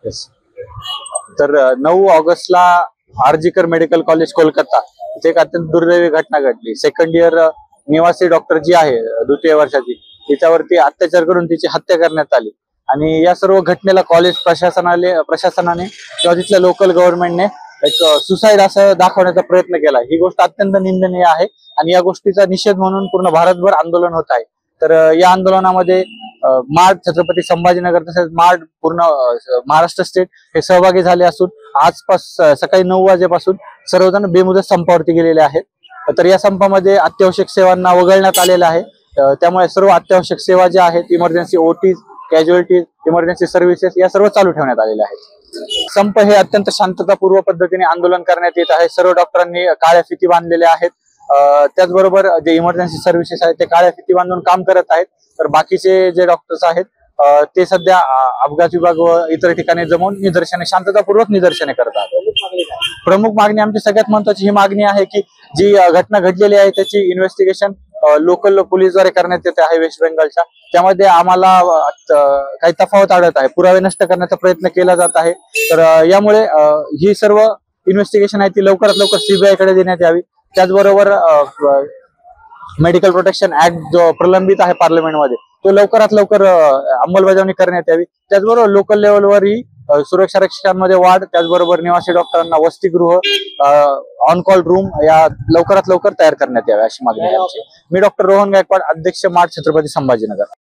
Yes. तर 9 ऑगस्टला RG Kar medical college Kolkata इथे एक अत्यंत दुर्दैवी घटना घडली। सेकंड इयर निवासी डॉक्टर जी आहे द्वितीय वर्षाची, तिच्यावरती अत्याचार करून तिची हत्या करण्यात आली। आणि या सर्व घटनेला कॉलेज प्रशासनाने किंवा तिथल्या लोकल गव्हर्नमेंटने एक सुसाईड असं दाखवण्याचा प्रयत्न केला। ही गोष्ट अत्यंत निंदनीय आहे आणि या गोष्टीचा निषेध म्हणून पूर्ण भारतभर आंदोलन होत आहे। तर या आंदोलनामध्ये मार्ड, छत्रपती संभाजीनगर तसेच मार्ड पूर्ण महाराष्ट्र स्टेट हे सहभागी झाले असून सकाळी 9 वाजेपासून सर्वजण बेमुदत संपावरती गेलेले आहेत। तर या संपामध्ये अत्यावश्यक सेवांना वगळण्यात आलेलं आहे। त्यामुळे सर्व अत्यावश्यक सेवा ज्या आहेत, emergency OTs, casualties, emergency services या सर्व चालू ठेवण्यात आलेल्या आहेत। संप हे अत्यंत शांततापूर्व पद्धतीने आंदोलन करण्यात येत आहे। सर्व डॉक्टरांनी काळ्या फिती बांधलेल्या आहेत। त्याचबरोबर जे इमर्जन्सी सर्व्हिसेस आहेत ते काळ्या फिती बांधून काम करत आहेत। तर बाकीचे जे डॉक्टर्स आहेत ते सध्या अपघात विभाग व इतर ठिकाणी जमून शांततापूर्वक निदर्शने करतात। प्रमुख मागणी आमची सगळ्यात महत्त्वाची ही मागणी आहे की जी घटना घडलेली आहे त्याची इन्व्हेस्टिगेशन लोकल पोलीसद्वारे करण्यात येते आहे वेस्ट बेंगॉलच्या। त्यामध्ये आम्हाला काही तफावत आढळत आहे, पुरावे नष्ट करण्याचा प्रयत्न केला जात आहे। तर यामुळे ही सर्व इन्व्हेस्टिगेशन आहे ती लवकरात लवकर सीबीआय कडे देण्यात यावी। त्याचबरोबर मेडिकल प्रोटेक्शन ऍक्ट जो प्रलंबित आहे पार्लमेंटमध्ये तो लवकरात लवकर अंमलबजावणी करण्यात यावी। त्याचबरोबर लोकल लेवलवरही सुरक्षा रक्षकांमध्ये वाढ, त्याचबरोबर निवासी डॉक्टरांना वसतिगृह, ऑन कॉल रूम या लवकरात लवकर तयार करण्यात यावे अशी मागणी आहे आमची। मी डॉक्टर रोहन गायकवाड, अध्यक्ष मार्ड छत्रपती संभाजीनगर।